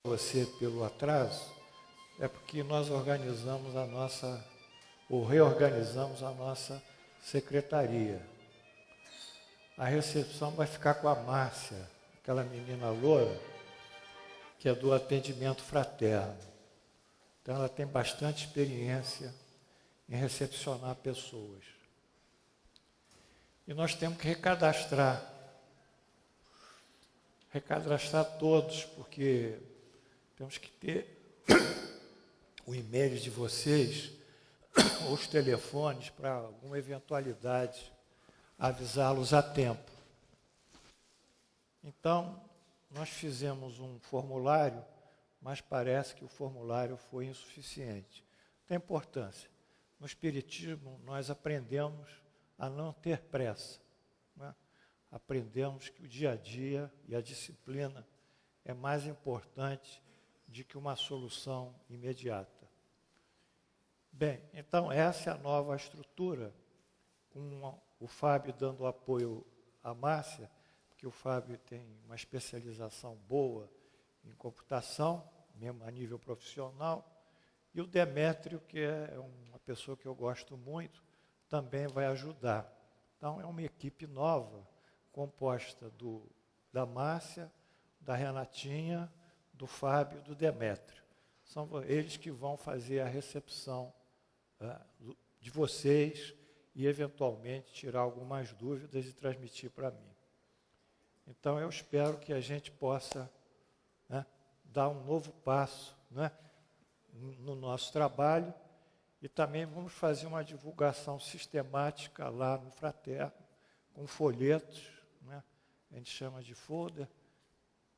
você pelo atraso, é porque nós reorganizamos a nossa secretaria. A recepção vai ficar com a Márcia, aquela menina loura, que é do atendimento fraterno. Então ela tem bastante experiência em recepcionar pessoas. E nós temos que recadastrar todos, porque temos que ter o e-mail de vocês, ou os telefones, para alguma eventualidade, avisá-los a tempo. Então, nós fizemos um formulário, mas parece que o formulário foi insuficiente. Tem importância. No Espiritismo, nós aprendemos a não ter pressa, né? Aprendemos que o dia a dia e a disciplina é mais importante do que uma solução imediata. Bem, então essa é a nova estrutura, com o Fábio dando apoio à Márcia, porque o Fábio tem uma especialização boa em computação, mesmo a nível profissional, e o Demétrio, que é uma pessoa que eu gosto muito, também vai ajudar. Então é uma equipe nova, composta da Márcia, da Renatinha, do Fábio e do Demétrio. São eles que vão fazer a recepção de vocês e, eventualmente, tirar algumas dúvidas e transmitir para mim. Então, eu espero que a gente possa, né, dar um novo passo, né, no nosso trabalho, e também vamos fazer uma divulgação sistemática lá no Fraterno, com folhetos, né, a gente chama de folder,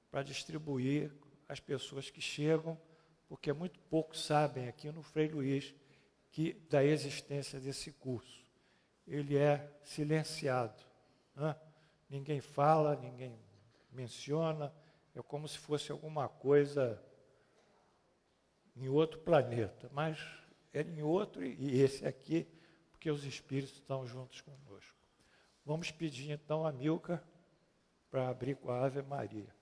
para distribuir às pessoas que chegam, porque muito poucos sabem aqui no Frei Luís da existência desse curso. Ele é silenciado, né? Ninguém fala, ninguém menciona, é como se fosse alguma coisa em outro planeta, mas é em outro e esse aqui, porque os espíritos estão juntos conosco. Vamos pedir então a Milka para abrir com a Ave Maria.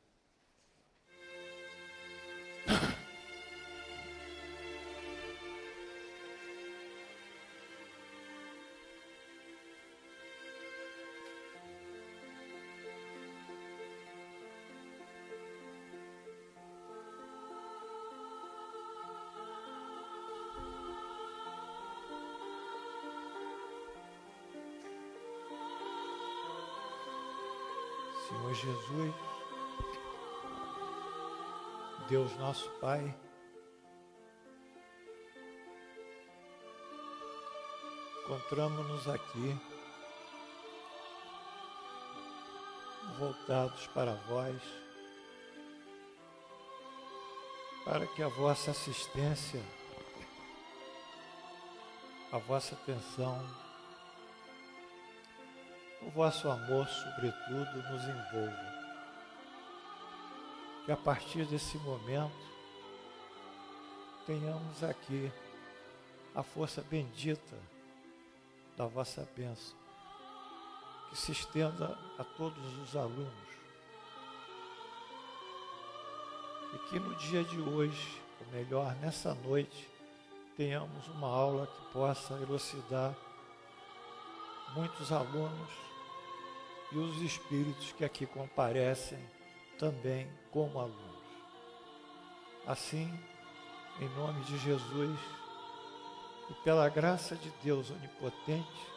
Senhor Jesus, Deus nosso Pai, encontramos-nos aqui, voltados para vós, para que a vossa assistência, a vossa atenção, o vosso amor, sobretudo, nos envolva. Que a partir desse momento tenhamos aqui a força bendita da vossa bênção, que se estenda a todos os alunos. E que no dia de hoje, ou melhor, nessa noite, tenhamos uma aula que possa elucidar muitos alunos e os espíritos que aqui comparecem também como alunos. Assim, em nome de Jesus e pela graça de Deus onipotente,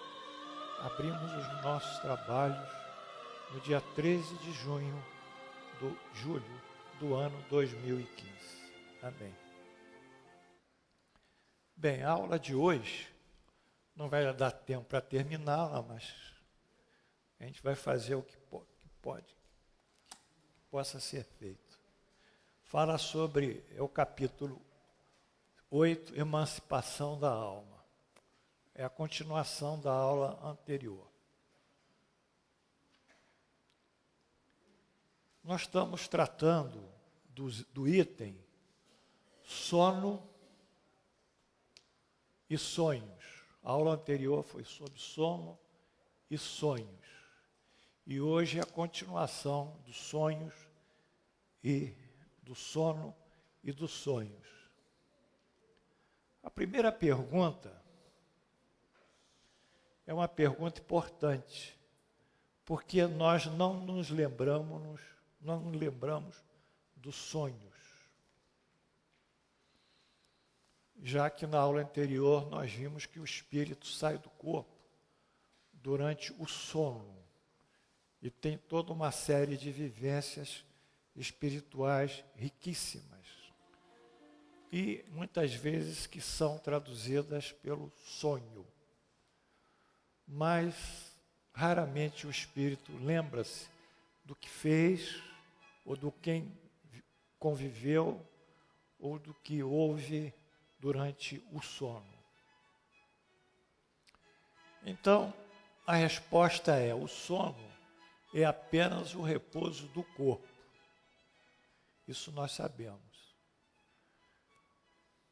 abrimos os nossos trabalhos no dia 13 de julho do ano 2015. Amém. Bem, a aula de hoje não vai dar tempo para terminá-la, mas a gente vai fazer o que possa ser feito. Fala sobre, o capítulo 8, Emancipação da Alma. É a continuação da aula anterior. Nós estamos tratando do item sono e sonhos. A aula anterior foi sobre sono e sonhos. E hoje é a continuação dos sonhos e do sono e dos sonhos. A primeira pergunta é uma pergunta importante, porque nós não nos lembramos dos sonhos. Já que na aula anterior nós vimos que o espírito sai do corpo durante o sono e tem toda uma série de vivências espirituais riquíssimas e muitas vezes que são traduzidas pelo sonho. Mas raramente o espírito lembra-se do que fez ou do quem conviveu ou do que houve durante o sono. Então, a resposta é: o sono é apenas o repouso do corpo. Isso nós sabemos.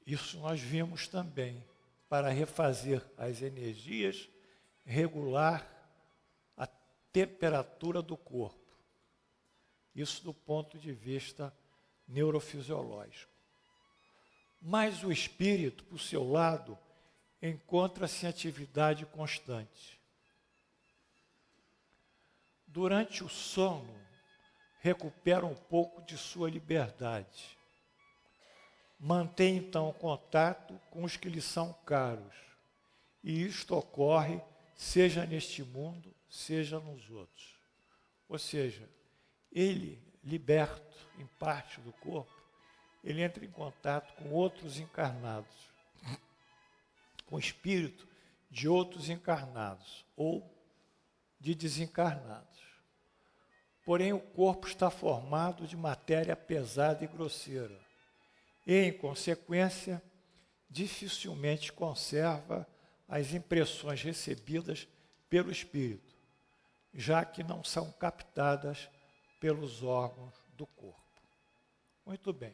Isso nós vimos também, para refazer as energias, regular a temperatura do corpo. Isso do ponto de vista neurofisiológico. Mas o espírito, por seu lado, encontra-se em atividade constante. Durante o sono, recupera um pouco de sua liberdade. Mantém então contato com os que lhe são caros. E isto ocorre, seja neste mundo, seja nos outros. Ou seja, ele, liberto em parte do corpo, ele entra em contato com outros encarnados, com o espírito de outros encarnados ou de desencarnados. Porém, o corpo está formado de matéria pesada e grosseira e, em consequência, dificilmente conserva as impressões recebidas pelo espírito, já que não são captadas pelos órgãos do corpo. Muito bem.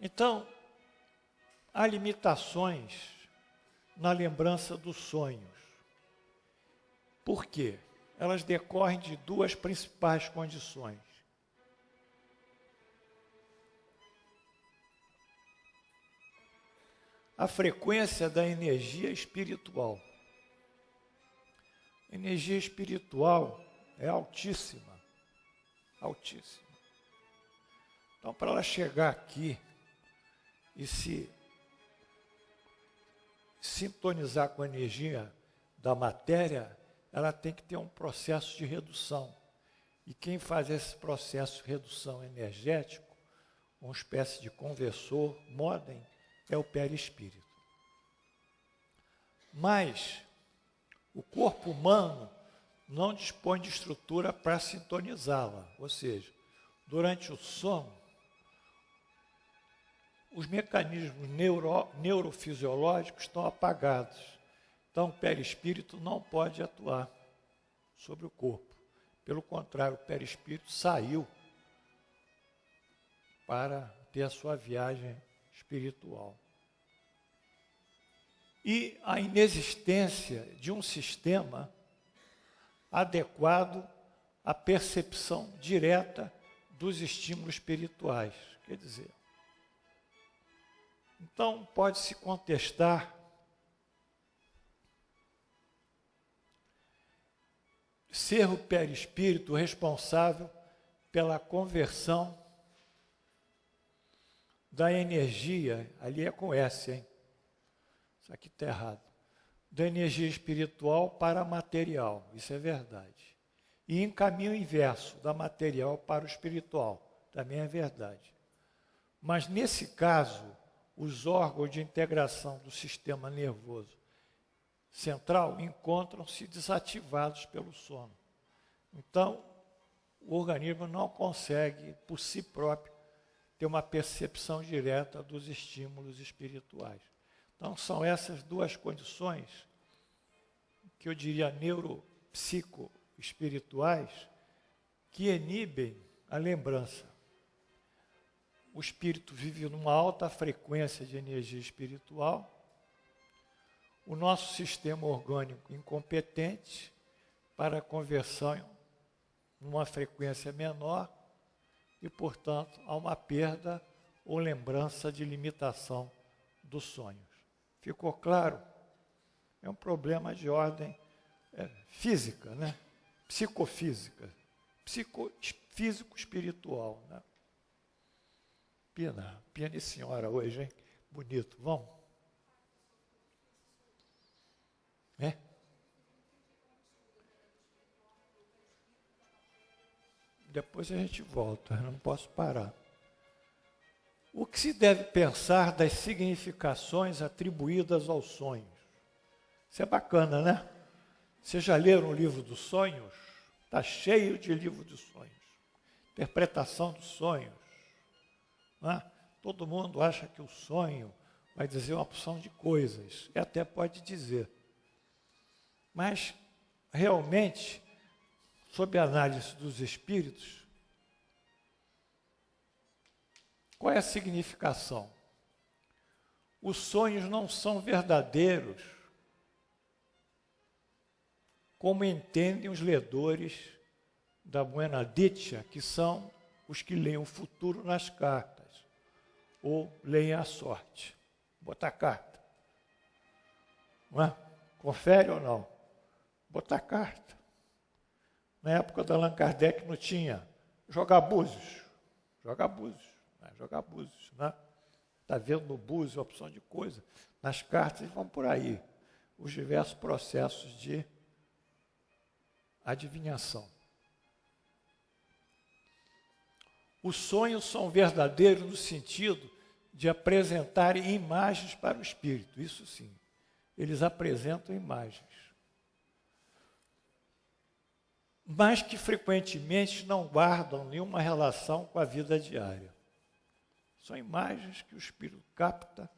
Então, há limitações na lembrança dos sonhos. Por quê? Elas decorrem de duas principais condições. A frequência da energia espiritual. A energia espiritual é altíssima, altíssima. Então, para ela chegar aqui e se sintonizar com a energia da matéria, ela tem que ter um processo de redução. E quem faz esse processo de redução energético, uma espécie de conversor, modem, é o perispírito. Mas o corpo humano não dispõe de estrutura para sintonizá-la. Ou seja, durante o sono, os mecanismos neurofisiológicos estão apagados. Então, o perispírito não pode atuar sobre o corpo. Pelo contrário, o perispírito saiu para ter a sua viagem espiritual. E a inexistência de um sistema adequado à percepção direta dos estímulos espirituais. Quer dizer, então pode-se contestar ser o perispírito responsável pela conversão da energia, ali é com S, hein? Isso aqui está errado. Da energia espiritual para a material, isso é verdade. E em caminho inverso, da material para o espiritual, também é verdade. Mas nesse caso, os órgãos de integração do sistema nervoso central encontram-se desativados pelo sono. Então, o organismo não consegue, por si próprio, ter uma percepção direta dos estímulos espirituais. Então, são essas duas condições que eu diria neuropsicoespirituais que inibem a lembrança. O espírito vive numa alta frequência de energia espiritual, o nosso sistema orgânico incompetente para a conversão numa frequência menor e, portanto, há uma perda ou lembrança de limitação dos sonhos. Ficou claro? É um problema de ordem física, né? Psicofísica, físico-espiritual, né? Pena e senhora hoje, hein? Bonito, vamos? Depois a gente volta, eu não posso parar. O que se deve pensar das significações atribuídas aos sonhos? Isso é bacana, né? Vocês já leram o livro dos sonhos? Está cheio de livro dos sonhos. Interpretação dos sonhos. Né? Todo mundo acha que o sonho vai dizer uma porção de coisas, e até pode dizer. Mas, realmente, sob a análise dos espíritos, qual é a significação? Os sonhos não são verdadeiros, como entendem os ledores da Buena Dicha, que são os que leem o futuro nas cartas, ou leem a sorte. Botar carta. Não é? Confere ou não? Botar carta. Na época da Allan Kardec não tinha jogar búzios. Jogar búzios. Jogar búzios. Né? Está vendo no búzio a opção de coisa. Nas cartas vão por aí. Os diversos processos de adivinhação. Os sonhos são verdadeiros no sentido de apresentarem imagens para o espírito. Isso sim. Eles apresentam imagens. Mas que frequentemente não guardam nenhuma relação com a vida diária. São imagens que o espírito capta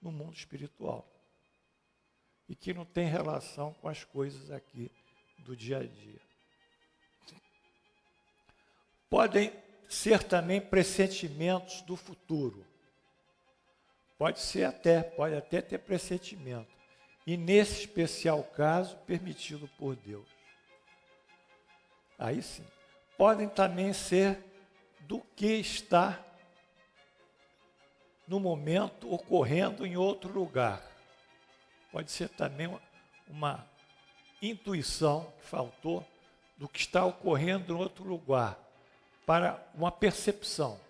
no mundo espiritual e que não tem relação com as coisas aqui do dia a dia. Podem ser também pressentimentos do futuro. Pode até ter pressentimento. E nesse especial caso, permitido por Deus. Aí sim. Podem também ser do que está no momento ocorrendo em outro lugar. Pode ser também uma intuição que faltou do que está ocorrendo em outro lugar, para uma percepção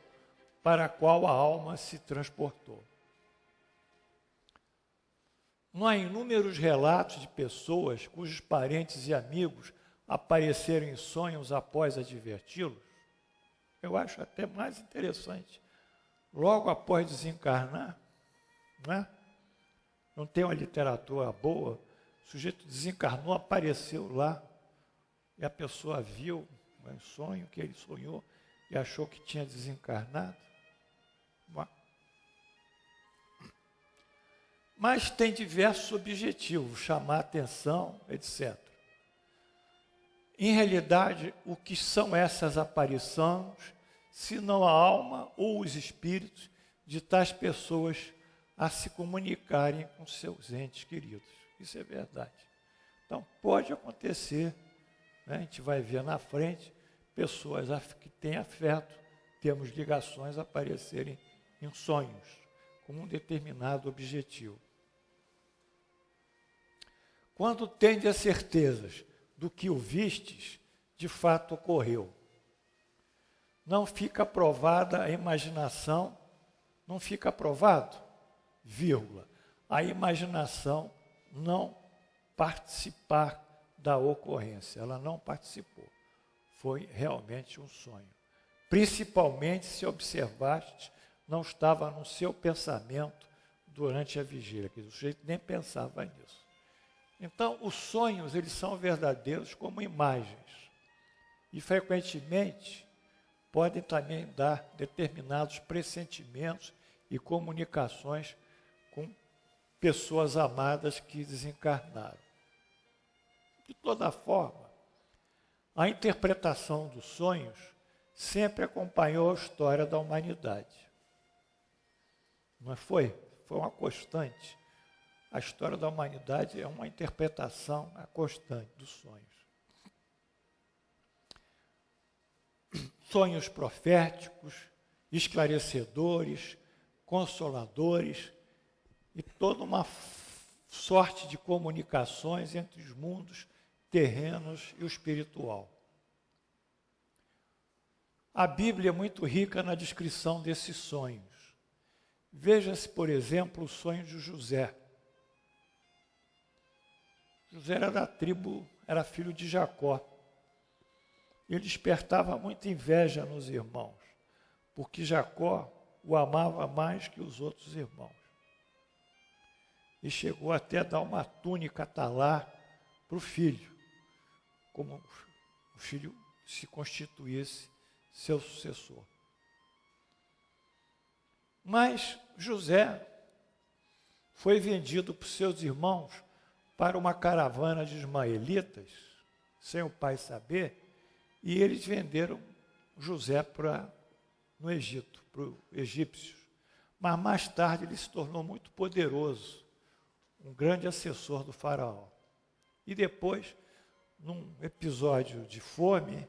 para a qual a alma se transportou. Não há inúmeros relatos de pessoas cujos parentes e amigos apareceram em sonhos após adverti-los? Eu acho até mais interessante. Logo após desencarnar, né? Não tem uma literatura boa, o sujeito desencarnou, apareceu lá, e a pessoa viu um sonho que ele sonhou e achou que tinha desencarnado. Mas tem diversos objetivos, chamar atenção, etc. Em realidade, o que são essas aparições, se não a alma ou os espíritos de tais pessoas a se comunicarem com seus entes queridos? Isso é verdade. Então, pode acontecer, né? A gente vai ver na frente, pessoas que têm afeto, temos ligações, aparecerem em sonhos, com um determinado objetivo. Quando tende a certezas do que o vistes, de fato ocorreu. Não fica provada a imaginação, não fica provado, vírgula, a imaginação não participar da ocorrência. Ela não participou. Foi realmente um sonho. Principalmente se observaste, não estava no seu pensamento durante a vigília, que o sujeito nem pensava nisso. Então, os sonhos, eles são verdadeiros como imagens. E, frequentemente, podem também dar determinados pressentimentos e comunicações com pessoas amadas que desencarnaram. De toda forma, a interpretação dos sonhos sempre acompanhou a história da humanidade. Não foi? Foi uma constante. A história da humanidade é uma interpretação constante dos sonhos. Sonhos proféticos, esclarecedores, consoladores e toda uma sorte de comunicações entre os mundos terrenos e o espiritual. A Bíblia é muito rica na descrição desses sonhos. Veja-se, por exemplo, o sonho de José. José era da tribo, era filho de Jacó. Ele despertava muita inveja nos irmãos, porque Jacó o amava mais que os outros irmãos. E chegou até a dar uma túnica talar para o filho, como o filho se constituísse seu sucessor. Mas José foi vendido por seus irmãos para uma caravana de ismaelitas, sem o pai saber, e eles venderam José no Egito, para os egípcios. Mas mais tarde ele se tornou muito poderoso, um grande assessor do faraó. E depois, num episódio de fome,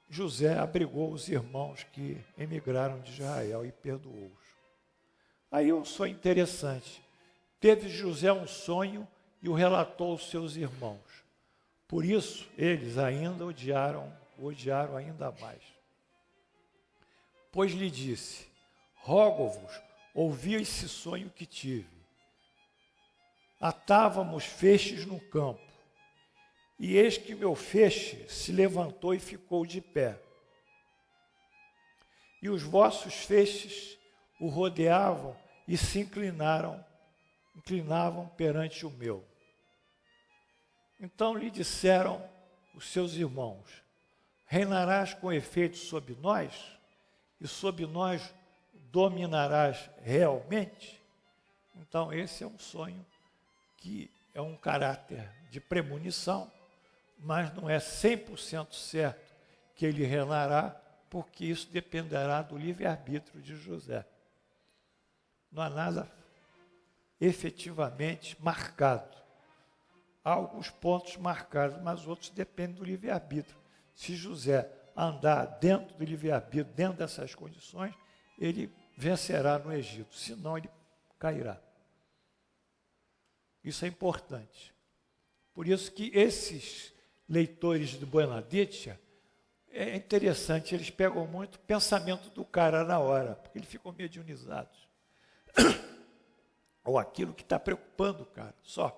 José abrigou os irmãos que emigraram de Israel e perdoou-os. Aí um sonho interessante. Teve José um sonho e o relatou aos seus irmãos. Por isso, eles ainda o odiaram ainda mais. Pois lhe disse: rogo-vos, ouvi esse sonho que tive. Atávamos feixes no campo, e eis que meu feixe se levantou e ficou de pé. E os vossos feixes o rodeavam e se inclinavam perante o meu. Então lhe disseram os seus irmãos: reinarás com efeito sobre nós, e sobre nós dominarás realmente? Então esse é um sonho que é um caráter de premonição, mas não é 100% certo que ele reinará, porque isso dependerá do livre-arbítrio de José. Não há nada efetivamente marcado. Há alguns pontos marcados, mas outros dependem do livre-arbítrio. Se José andar dentro do livre-arbítrio, dentro dessas condições, ele vencerá no Egito, senão ele cairá. Isso é importante. Por isso que esses leitores do Buenadictia, é interessante, eles pegam muito o pensamento do cara na hora, porque eles ficam mediunizados. Ou aquilo que está preocupando o cara, só.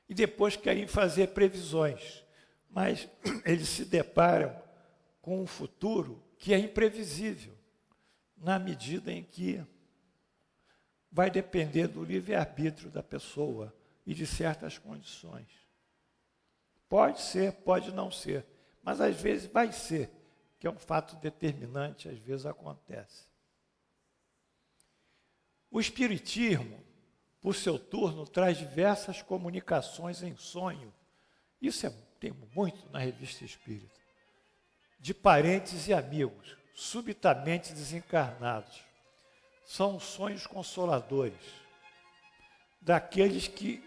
E depois querem fazer previsões, mas eles se deparam com um futuro que é imprevisível, na medida em que vai depender do livre-arbítrio da pessoa e de certas condições. Pode ser, pode não ser, mas às vezes vai ser, que é um fato determinante, às vezes acontece. O Espiritismo, por seu turno, traz diversas comunicações em sonho. Isso tem muito na Revista Espírita. De parentes e amigos, subitamente desencarnados. São sonhos consoladores daqueles que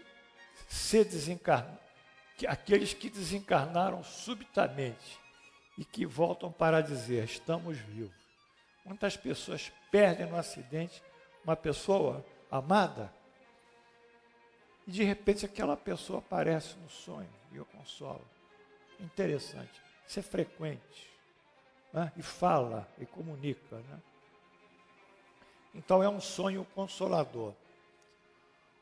aqueles que desencarnaram subitamente e que voltam para dizer: estamos vivos. Muitas pessoas perdem no acidente uma pessoa amada e de repente aquela pessoa aparece no sonho e eu consolo. Interessante, isso é frequente, né? E fala e comunica, né? Então é um sonho consolador.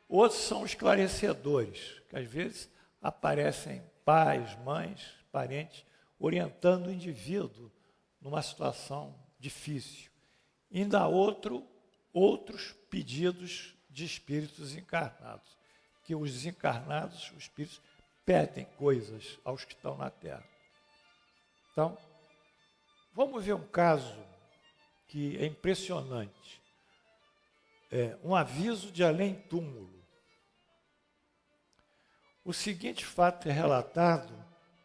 Outros são esclarecedores, que às vezes aparecem pais, mães, parentes, orientando o indivíduo numa situação difícil. Ainda há outros pedidos de espíritos encarnados, que os desencarnados, os espíritos, pedem coisas aos que estão na Terra. Então, vamos ver um caso que é impressionante. Um aviso de além-túmulo. O seguinte fato é relatado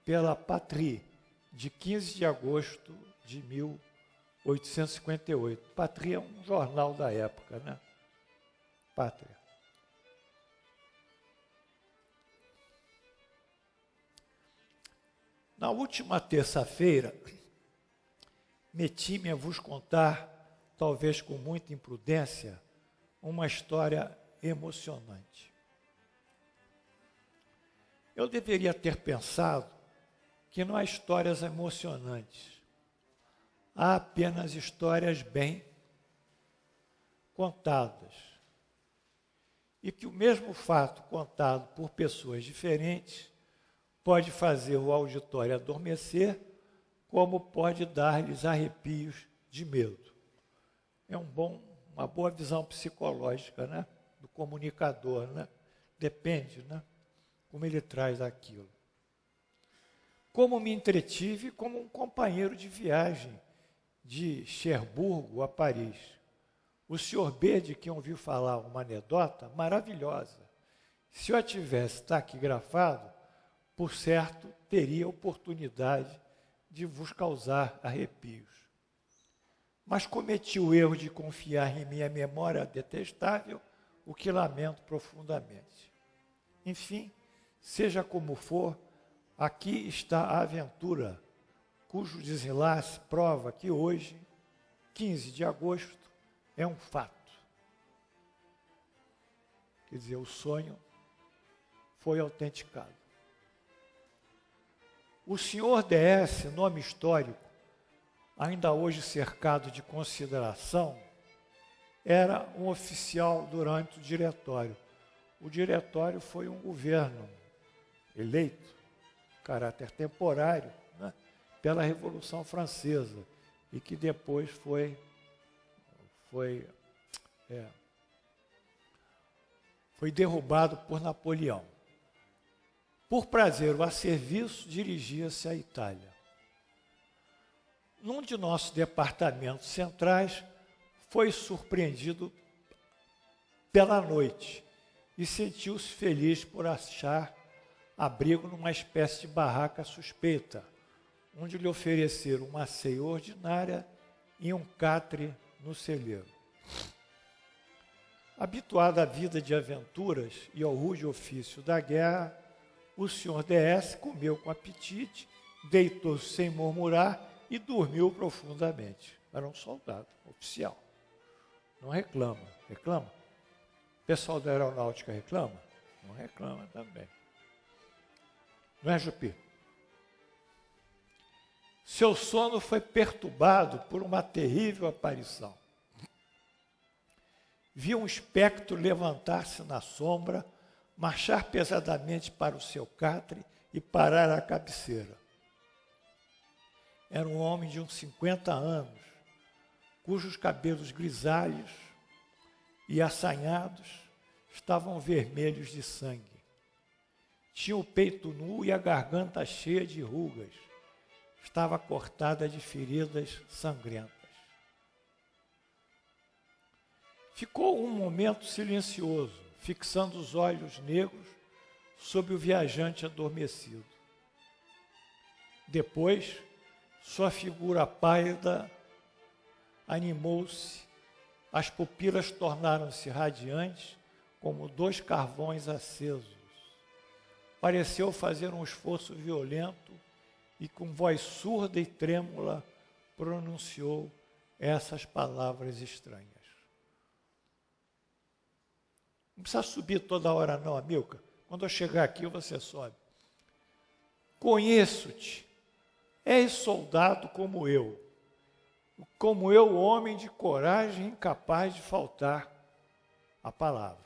pela Patrie, de 15 de agosto de 1858. Patrie é um jornal da época, né? Pátria. Na última terça-feira, meti-me a vos contar, talvez com muita imprudência, uma história emocionante. Eu deveria ter pensado que não há histórias emocionantes, há apenas histórias bem contadas. E que o mesmo fato contado por pessoas diferentes pode fazer o auditório adormecer, como pode dar-lhes arrepios de medo. É uma boa visão psicológica, né, do comunicador, né? Depende, né, como ele traz aquilo. Como me entretive como um companheiro de viagem de Cherburgo a Paris. O Sr. B, de quem ouviu falar uma anedota maravilhosa. Se eu a tivesse taquigrafado, por certo, teria oportunidade de vos causar arrepios. Mas cometi o erro de confiar em minha memória detestável, o que lamento profundamente. Enfim, seja como for, aqui está a aventura, cujo desenlace prova que hoje, 15 de agosto, é um fato. Quer dizer, o sonho foi autenticado. O senhor DS, nome histórico, ainda hoje cercado de consideração, era um oficial durante o diretório. O diretório foi um governo eleito, caráter temporário, né, pela Revolução Francesa, e que depois foi derrubado por Napoleão. Por prazer ou a serviço, dirigia-se à Itália. Num de nossos departamentos centrais, foi surpreendido pela noite e sentiu-se feliz por achar abrigo numa espécie de barraca suspeita, onde lhe ofereceram uma ceia ordinária e um catre no celeiro. Habituado à vida de aventuras e ao rude ofício da guerra, o Sr. DS comeu com apetite, deitou-se sem murmurar e dormiu profundamente. Era um soldado oficial. Não reclama. Reclama? O pessoal da aeronáutica reclama? Não reclama também. Não é, Jupi? Seu sono foi perturbado por uma terrível aparição. Viu um espectro levantar-se na sombra, marchar pesadamente para o seu catre e parar à cabeceira. Era um homem de uns 50 anos, cujos cabelos grisalhos e assanhados estavam vermelhos de sangue. Tinha o peito nu e a garganta cheia de rugas. Estava cortada de feridas sangrentas. Ficou um momento silencioso, fixando os olhos negros sobre o viajante adormecido. Depois, sua figura pálida animou-se, as pupilas tornaram-se radiantes como dois carvões acesos. Pareceu fazer um esforço violento e com voz surda e trêmula pronunciou essas palavras estranhas. Não precisa subir toda hora não, Amilcar. Quando eu chegar aqui, você sobe. Conheço-te. És soldado como eu, homem de coragem, incapaz de faltar a palavra.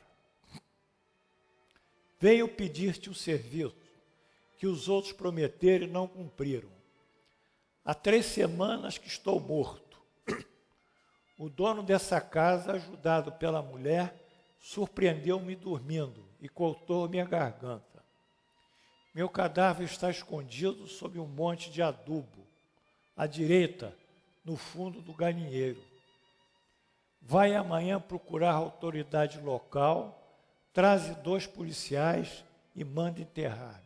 Venho pedir-te um serviço que os outros prometeram e não cumpriram. Há 3 semanas que estou morto. O dono dessa casa, ajudado pela mulher, surpreendeu-me dormindo e cortou minha garganta. Meu cadáver está escondido sob um monte de adubo, à direita, no fundo do galinheiro. Vai amanhã procurar a autoridade local, traze 2 policiais e manda enterrar-me.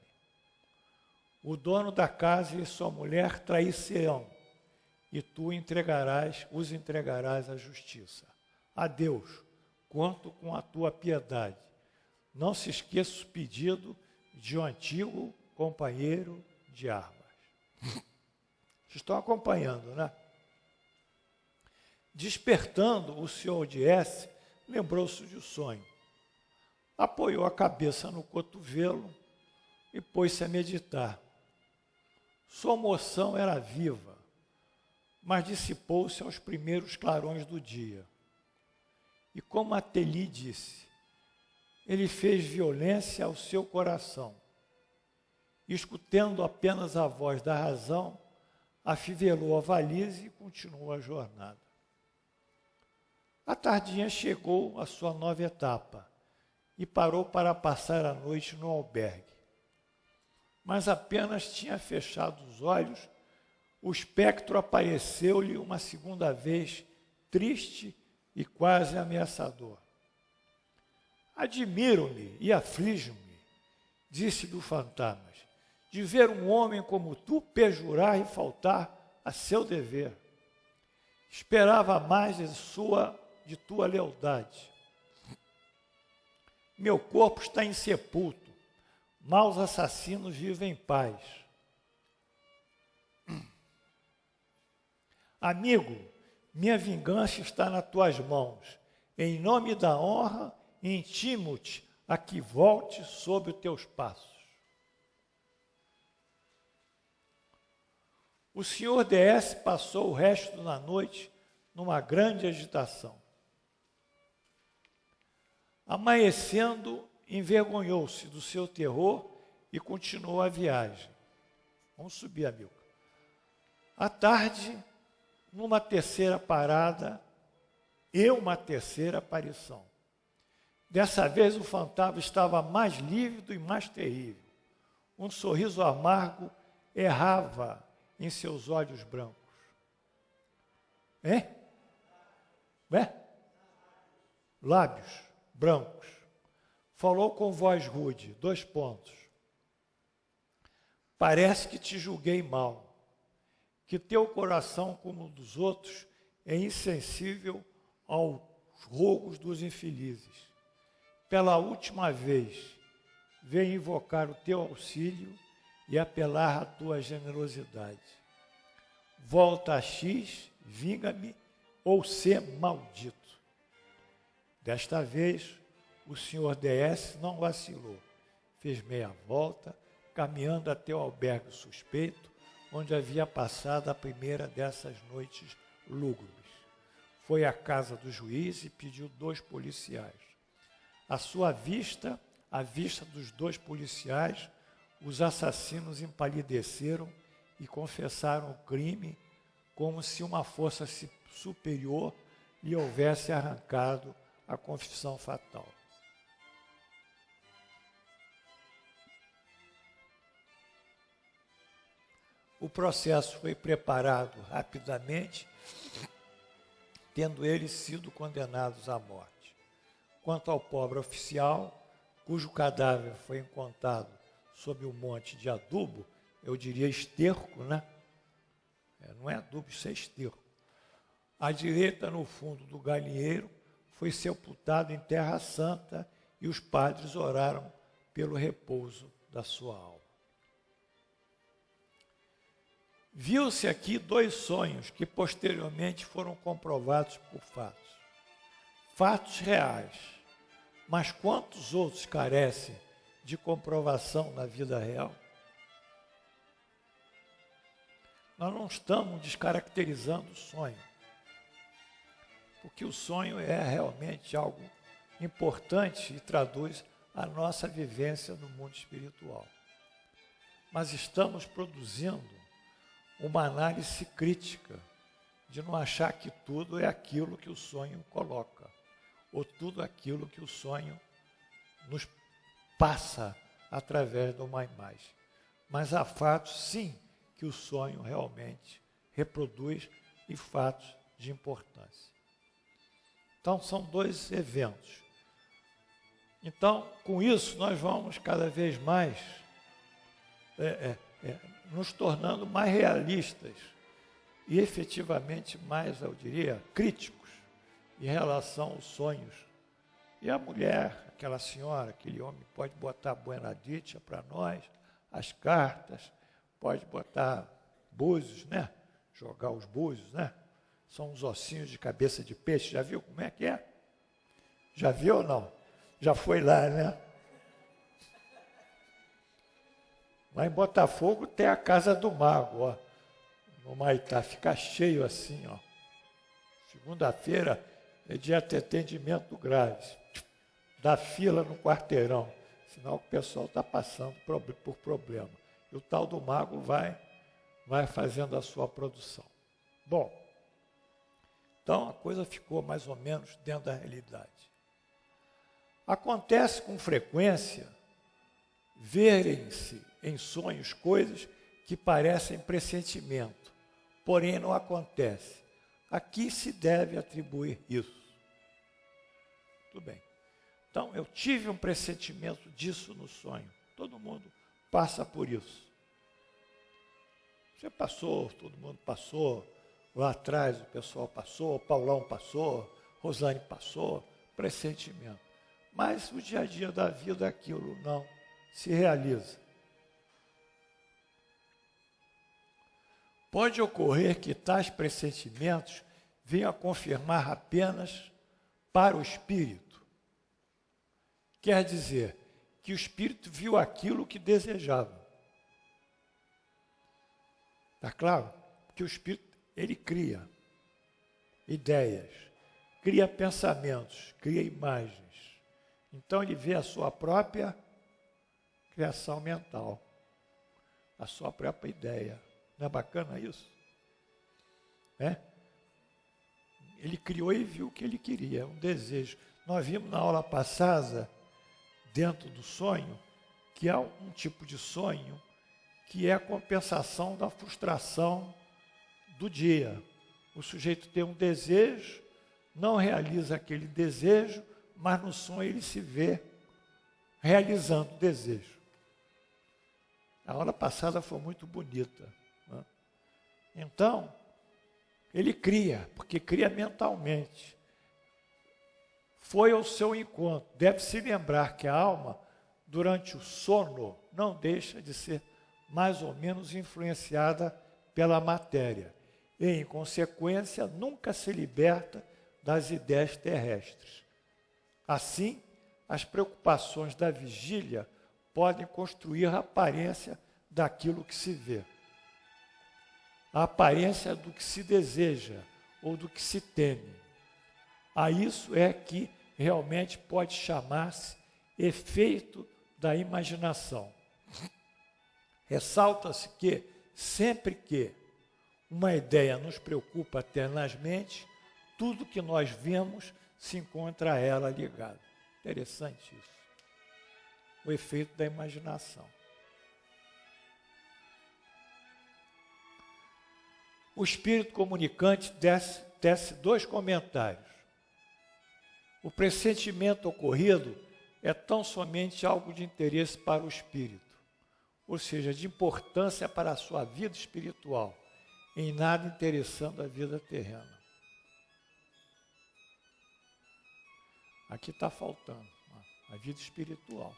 O dono da casa e sua mulher trair-se-ão, e tu os entregarás à justiça. Adeus, conto com a tua piedade. Não se esqueça o pedido de um antigo companheiro de armas. Vocês estão acompanhando, né? Despertando, o senhor de S lembrou-se do sonho. Apoiou a cabeça no cotovelo e pôs-se a meditar. Sua moção era viva, mas dissipou-se aos primeiros clarões do dia. E como Ateli disse, ele fez violência ao seu coração. E, escutando apenas a voz da razão, afivelou a valise e continuou a jornada. A tardinha chegou à sua nova etapa e parou para passar a noite no albergue. Mas apenas tinha fechado os olhos, o espectro apareceu-lhe uma segunda vez, triste e quase ameaçador. Admiro-me e aflijo-me, disse-lhe o fantasma, de ver um homem como tu perjurar e faltar a seu dever. Esperava mais de tua lealdade. Meu corpo está insepulto, maus assassinos vivem em paz. Amigo, minha vingança está nas tuas mãos. Em nome da honra, intimo-te a que volte sob os teus passos. O senhor DS passou o resto da noite numa grande agitação. Amanhecendo, envergonhou-se do seu terror e continuou a viagem. Vamos subir, amigo. À tarde, numa terceira parada e uma terceira aparição. Dessa vez o fantasma estava mais lívido e mais terrível. Um sorriso amargo errava em seus olhos brancos. Lábios brancos. Falou com voz rude, 2 pontos. Parece que te julguei mal, que teu coração, como o dos outros, é insensível aos rogos dos infelizes. Pela última vez, venho invocar o teu auxílio e apelar à tua generosidade. Volta a X, vinga-me ou sê maldito. Desta vez, o senhor DS não vacilou. Fez meia volta, caminhando até o albergue suspeito, onde havia passado a primeira dessas noites lúgubres. Foi à casa do juiz e pediu 2 policiais. À sua vista, à vista dos 2 policiais, os assassinos empalideceram e confessaram o crime como se uma força superior lhe houvesse arrancado a confissão fatal. O processo foi preparado rapidamente, tendo eles sido condenados à morte. Quanto ao pobre oficial, cujo cadáver foi encontrado sob um monte de adubo, eu diria esterco, né? Não é adubo, isso é esterco. À direita, no fundo do galinheiro, foi sepultado em terra santa e os padres oraram pelo repouso da sua alma. Viu-se aqui 2 sonhos que posteriormente foram comprovados por fatos. Fatos reais. Mas quantos outros carecem de comprovação na vida real? Nós não estamos descaracterizando o sonho, porque o sonho é realmente algo importante e traduz a nossa vivência no mundo espiritual. Mas estamos produzindo uma análise crítica de não achar que tudo é aquilo que o sonho coloca, ou tudo aquilo que o sonho nos passa através de uma imagem. Mas há fatos, sim, que o sonho realmente reproduz e fatos de importância. Então, são 2 eventos. Então, com isso, nós vamos cada vez mais nos tornando mais realistas e efetivamente mais, eu diria, críticos em relação aos sonhos. E a mulher, aquela senhora, aquele homem, pode botar buena dicha para nós, as cartas, pode botar búzios, né? Jogar os búzios, né? São uns ossinhos de cabeça de peixe. Já viu como é que é? Já viu ou não? Já foi lá, né? Lá em Botafogo tem a Casa do Mago, ó. No Maitá, fica cheio assim, ó. Segunda-feira é dia de atendimento grave. Dá fila no quarteirão, sinal que o pessoal está passando por problema. E o tal do mago vai fazendo a sua produção. Bom, então a coisa ficou mais ou menos dentro da realidade. Acontece com frequência verem-se em sonhos coisas que parecem pressentimento, porém não acontece. A que se deve atribuir isso? Tudo bem. Então, eu tive um pressentimento disso no sonho. Todo mundo passa por isso. Você passou, todo mundo passou. Lá atrás o pessoal passou, Paulão passou, Rosane passou, pressentimento. Mas o dia a dia da vida, aquilo não se realiza. Pode ocorrer que tais pressentimentos venham a confirmar apenas para o espírito. Quer dizer, que o espírito viu aquilo que desejava. Está claro? Porque o espírito, ele cria ideias, cria pensamentos, cria imagens. Então ele vê a sua própria criação mental, a sua própria ideia. Não é bacana isso? É? Ele criou e viu o que ele queria, um desejo. Nós vimos na aula passada, dentro do sonho, que há um tipo de sonho que é a compensação da frustração do dia. O sujeito tem um desejo, não realiza aquele desejo, mas no sonho ele se vê realizando o desejo. A aula passada foi muito bonita. Né? Então, ele cria, porque cria mentalmente. Foi ao seu encontro. Deve se lembrar que a alma, durante o sono, não deixa de ser mais ou menos influenciada pela matéria. E, em consequência, nunca se liberta das ideias terrestres. Assim, as preocupações da vigília podem construir a aparência daquilo que se vê. A aparência do que se deseja ou do que se teme. A isso é que realmente pode chamar-se efeito da imaginação. Ressalta-se que, sempre que uma ideia nos preocupa tenazmente, tudo que nós vemos se encontra a ela ligado. Interessante isso. O efeito da imaginação. O espírito comunicante tece dois comentários. O pressentimento ocorrido é tão somente algo de interesse para o espírito, ou seja, de importância para a sua vida espiritual, em nada interessando a vida terrena. Aqui está faltando a vida espiritual.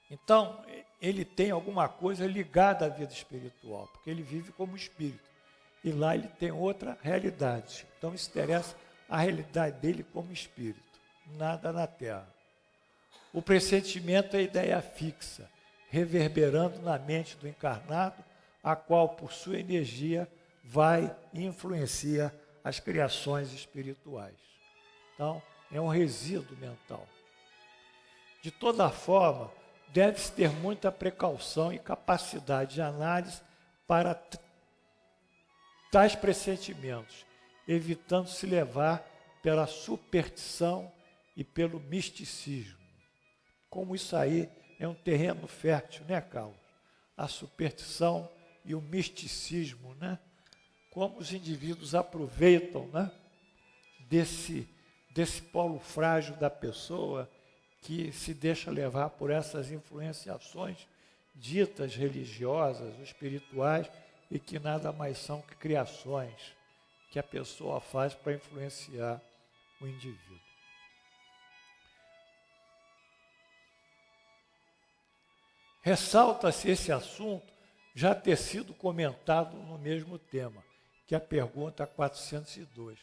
Então, ele tem alguma coisa ligada à vida espiritual, porque ele vive como espírito. E lá ele tem outra realidade. Então, isso interessa a realidade dele como espírito, nada na Terra. O pressentimento é a ideia fixa, reverberando na mente do encarnado, a qual, por sua energia, vai e influencia as criações espirituais. Então, é um resíduo mental. De toda forma, deve-se ter muita precaução e capacidade de análise para tais pressentimentos, evitando se levar pela superstição e pelo misticismo. Como isso aí é um terreno fértil, né, Carlos? A superstição e o misticismo, né? Como os indivíduos aproveitam, né, desse polo frágil da pessoa que se deixa levar por essas influenciações ditas religiosas ou espirituais e que nada mais são que criações que a pessoa faz para influenciar o indivíduo. Ressalta-se esse assunto já ter sido comentado no mesmo tema. que a pergunta 402,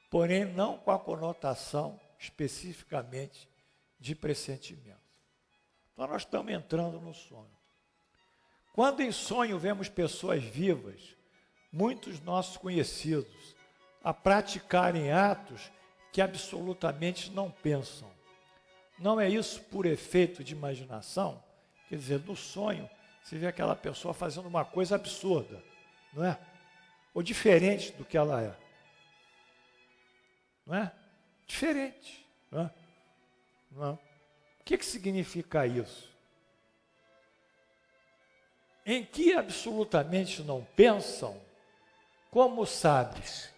porém não com a conotação especificamente de pressentimento. Então nós estamos entrando no sonho. Quando em sonho vemos pessoas vivas, muitos nossos conhecidos, a praticarem atos que absolutamente não pensam. Não é isso por efeito de imaginação? Quer dizer, no sonho, você vê aquela pessoa fazendo uma coisa absurda, não é? Ou diferente do que ela é. Não é? Diferente. Não é? Não é? O que significa isso? Em que absolutamente não pensam, como sabes,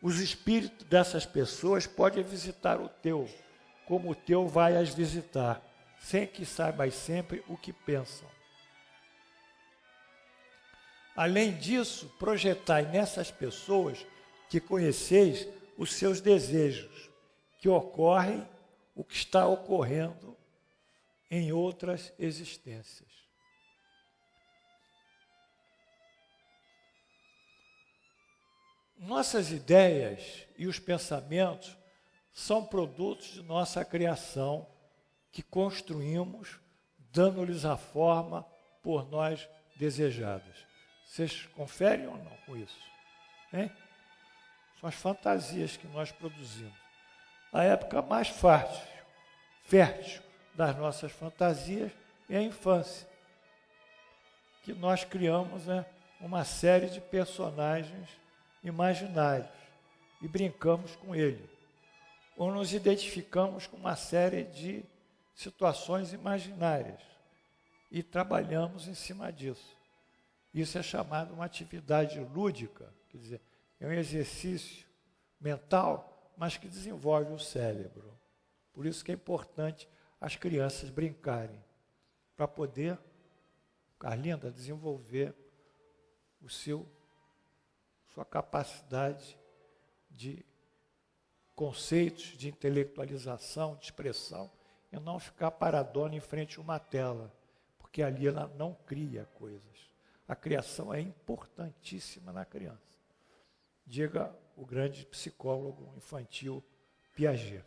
os espíritos dessas pessoas podem visitar o teu, como o teu vai as visitar, sem que saibas sempre o que pensam. Além disso, projetai nessas pessoas que conheceis os seus desejos, que ocorrem o que está ocorrendo em outras existências. Nossas ideias e os pensamentos são produtos de nossa criação que construímos, dando-lhes a forma por nós desejadas. Vocês conferem ou não com isso? Hein? São as fantasias que nós produzimos. A época mais fértil das nossas fantasias é a infância, que nós criamos, né, uma série de personagens imaginários e brincamos com ele, ou nos identificamos com uma série de situações imaginárias e trabalhamos em cima disso. Isso é chamado uma atividade lúdica, quer dizer, é um exercício mental, mas que desenvolve o cérebro. Por isso que é importante as crianças brincarem, para poder, Carlinda, desenvolver sua capacidade de conceitos, de intelectualização, de expressão, e não ficar paradona em frente a uma tela, porque ali ela não cria coisas. A criação é importantíssima na criança. Diga o grande psicólogo infantil Piaget.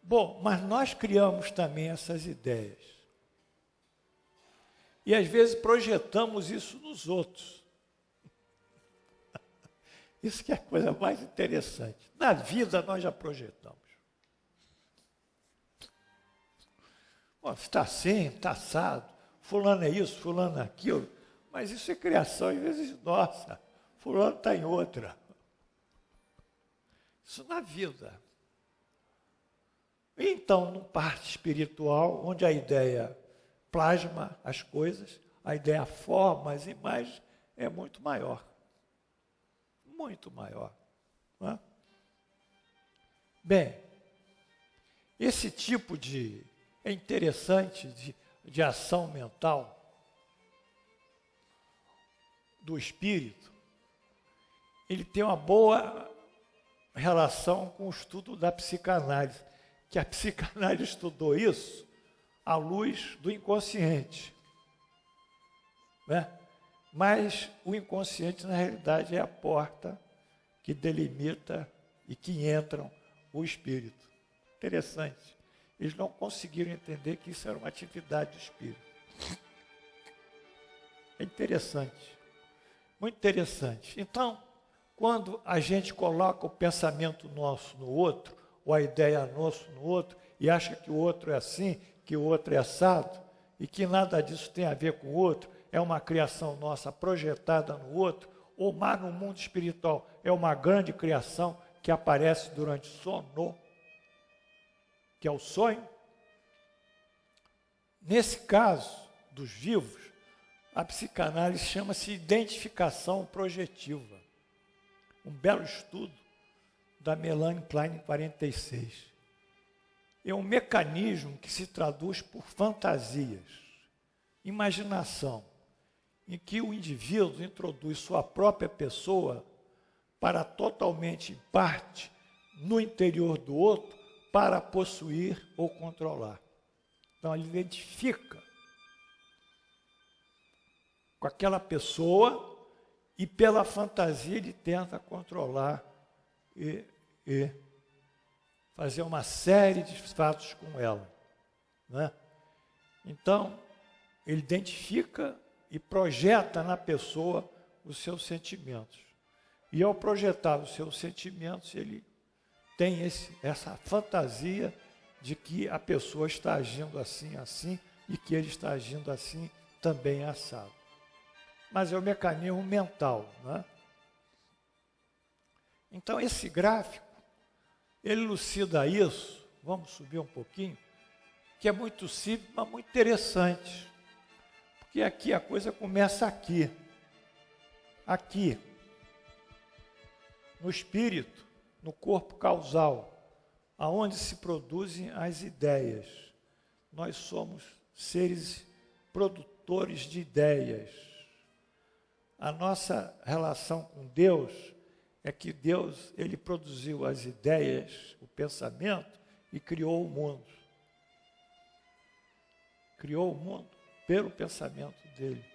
Bom, mas nós criamos também essas ideias. E às vezes projetamos isso nos outros. Isso que é a coisa mais interessante. Na vida nós já projetamos. Bom, está assim, está assado. Fulano é isso, fulano é aquilo. Mas isso é criação, às vezes, nossa. Fulano está em outra. Isso na vida. Então, no parte espiritual, onde a ideia plasma as coisas, a ideia forma as imagens, é muito maior. Muito maior. Não é? Bem, esse tipo é interessante de ação mental do espírito, ele tem uma boa relação com o estudo da psicanálise, que a psicanálise estudou isso à luz do inconsciente, né? Mas o inconsciente, na realidade, é a porta que delimita e que entra o espírito. Interessante. Eles não conseguiram entender que isso era uma atividade do espírito. É interessante. Muito interessante. Então, quando a gente coloca o pensamento nosso no outro, ou a ideia nossa no outro, e acha que o outro é assim, que o outro é assado, e que nada disso tem a ver com o outro, é uma criação nossa projetada no outro, ou mas no mundo espiritual é uma grande criação que aparece durante o sono, que é o sonho. Nesse caso dos vivos, a psicanálise chama-se identificação projetiva. Um belo estudo da Melanie Klein, em 46. É um mecanismo que se traduz por fantasias, imaginação, em que o indivíduo introduz sua própria pessoa para totalmente parte no interior do outro para possuir ou controlar. Então, ele identifica com aquela pessoa e pela fantasia ele tenta controlar e fazer uma série de fatos com ela, né? Então, ele identifica e projeta na pessoa os seus sentimentos. E ao projetar os seus sentimentos, ele tem essa fantasia de que a pessoa está agindo assim, assim, e que ele está agindo assim, também assado. Mas é o mecanismo mental, né? Então, esse gráfico, ele elucida isso, vamos subir um pouquinho, que é muito simples, mas muito interessante. Porque aqui a coisa começa aqui. Aqui. No espírito, no corpo causal, aonde se produzem as ideias. Nós somos seres produtores de ideias. A nossa relação com Deus é que Deus, ele produziu as ideias, o pensamento e criou o mundo. Criou o mundo pelo pensamento dele,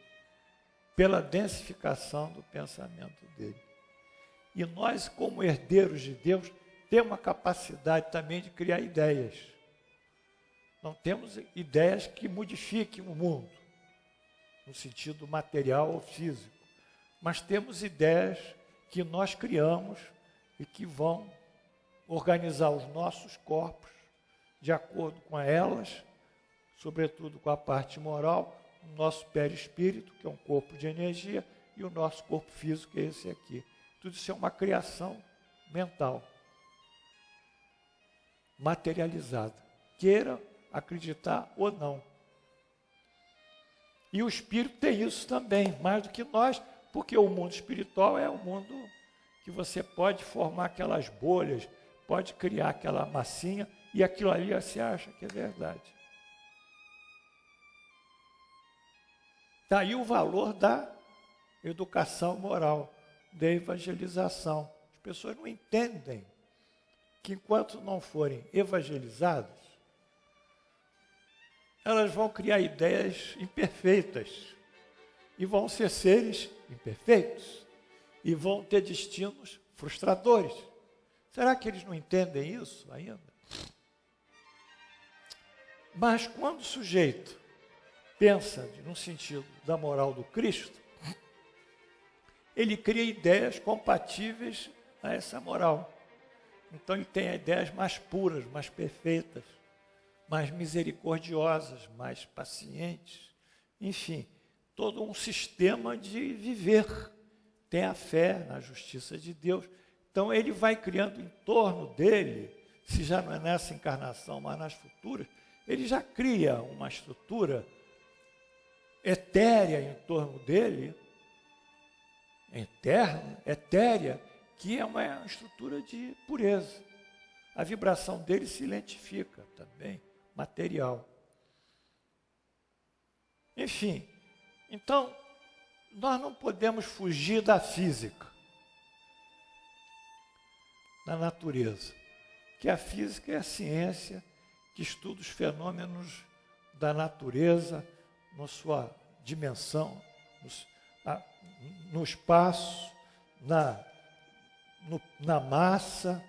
pela densificação do pensamento dele. E nós, como herdeiros de Deus, temos a capacidade também de criar ideias. Não temos ideias que modifiquem o mundo, no sentido material ou físico, mas temos ideias que nós criamos e que vão organizar os nossos corpos de acordo com elas, sobretudo com a parte moral, o nosso perispírito, que é um corpo de energia, e o nosso corpo físico, que é esse aqui. Tudo isso é uma criação mental, materializada, queira acreditar ou não. E o espírito tem isso também, mais do que nós, porque o mundo espiritual é um mundo que você pode formar aquelas bolhas, pode criar aquela massinha, e aquilo ali você acha que é verdade. Daí o valor da educação moral, da evangelização. As pessoas não entendem que enquanto não forem evangelizadas, elas vão criar ideias imperfeitas e vão ser seres imperfeitos e vão ter destinos frustradores. Será que eles não entendem isso ainda? Mas quando o sujeito pensa no sentido da moral do Cristo, ele cria ideias compatíveis a essa moral. Então ele tem ideias mais puras, mais perfeitas, mais misericordiosas, mais pacientes, enfim, todo um sistema de viver. Tem a fé na justiça de Deus. Então ele vai criando em torno dele, se já não é nessa encarnação, mas nas futuras, ele já cria uma estrutura etérea em torno dele, etérea, que é uma estrutura de pureza. A vibração dele se lentifica também, material. Enfim, então, nós não podemos fugir da física, da natureza, que a física é a ciência que estuda os fenômenos da natureza, na sua dimensão, no espaço, na massa,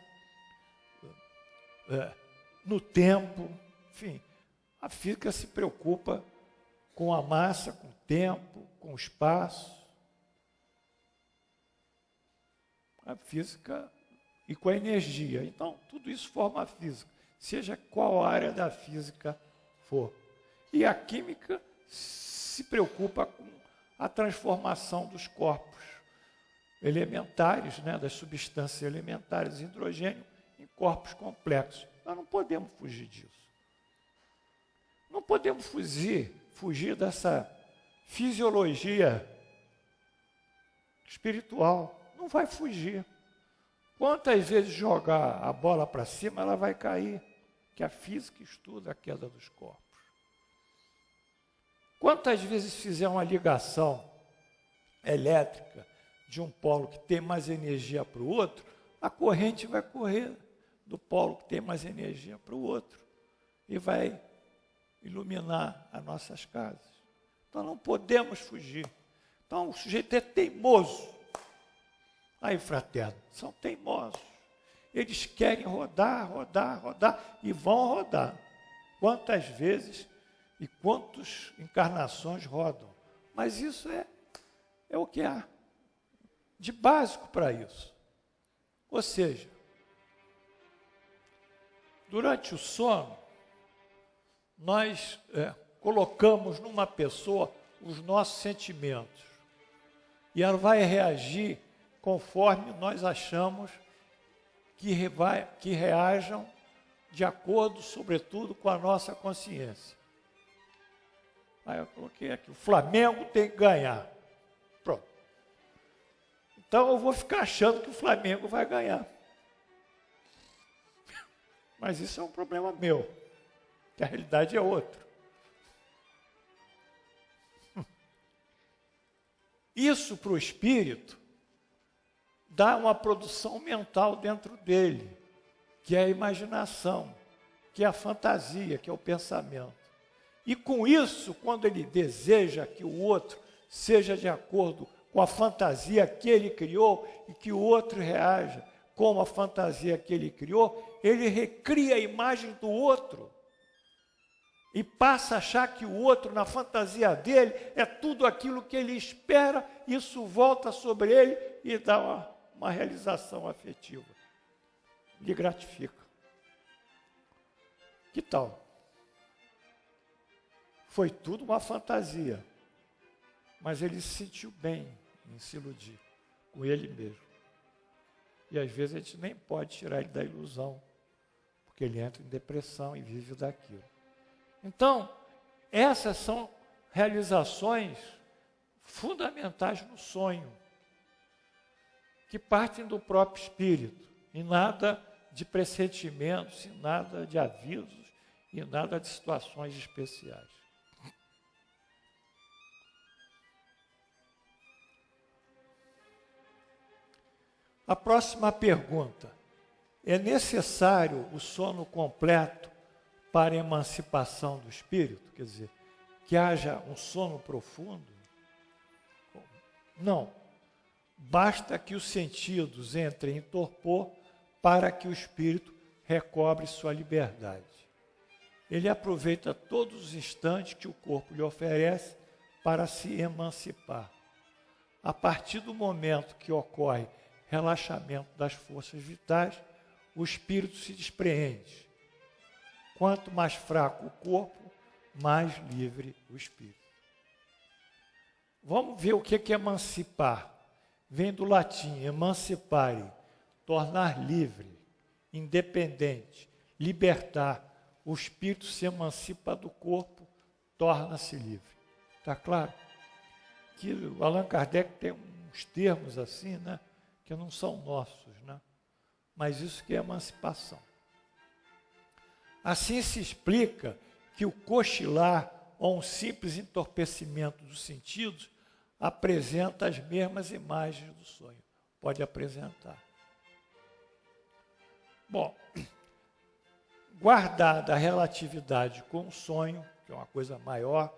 no tempo, enfim. A física se preocupa com a massa, com o tempo, com o espaço. A física e com a energia. Então, tudo isso forma a física, seja qual área da física for. E a química se preocupa com a transformação dos corpos elementares, né, das substâncias elementares, hidrogênio, em corpos complexos. Nós não podemos fugir disso. Não podemos fugir dessa fisiologia espiritual. Não vai fugir. Quantas vezes jogar a bola para cima, ela vai cair, que a física estuda a queda dos corpos. Quantas vezes fizer uma ligação elétrica de um polo que tem mais energia para o outro, a corrente vai correr do polo que tem mais energia para o outro e vai iluminar as nossas casas. Então não podemos fugir. Então o sujeito é teimoso Aí, fraterno, são teimosos. Eles querem rodar, rodar, rodar e vão rodar. Quantas vezes e quantas encarnações rodam. Mas isso é o que há de básico para isso. Ou seja, durante o sono, nós colocamos numa pessoa os nossos sentimentos. E ela vai reagir conforme nós achamos que reajam de acordo, sobretudo, com a nossa consciência. Aí eu coloquei aqui, o Flamengo tem que ganhar. Pronto. Então eu vou ficar achando que o Flamengo vai ganhar. Mas isso é um problema meu, que a realidade é outra. Isso para o espírito dá uma produção mental dentro dele, que é a imaginação, que é a fantasia, que é o pensamento. E com isso, quando ele deseja que o outro seja de acordo com a fantasia que ele criou e que o outro reaja como a fantasia que ele criou, ele recria a imagem do outro e passa a achar que o outro, na fantasia dele, é tudo aquilo que ele espera, isso volta sobre ele e dá uma realização afetiva. Lhe gratifica. Que tal? Foi tudo uma fantasia, mas ele se sentiu bem em se iludir com ele mesmo. E às vezes a gente nem pode tirar ele da ilusão, porque ele entra em depressão e vive daquilo. Então, essas são realizações fundamentais no sonho, que partem do próprio espírito, e nada de pressentimentos, e nada de avisos, e nada de situações especiais. A próxima pergunta: é necessário o sono completo para a emancipação do espírito? Quer dizer, que haja um sono profundo? Não. Basta que os sentidos entrem em torpor para que o espírito recobre sua liberdade. Ele aproveita todos os instantes que o corpo lhe oferece para se emancipar. A partir do momento que ocorre relaxamento das forças vitais, o espírito se despreende. Quanto mais fraco o corpo, mais livre o espírito. Vamos ver o que é emancipar. Vem do latim, emancipare, tornar livre, independente, libertar. O espírito se emancipa do corpo, torna-se livre. Está claro? Que o Allan Kardec tem uns termos assim, né? Que não são nossos, né? Mas isso que é emancipação. Assim se explica que o cochilar ou um simples entorpecimento dos sentidos apresenta as mesmas imagens do sonho. Pode apresentar. Bom, guardada a relatividade com o sonho, que é uma coisa maior,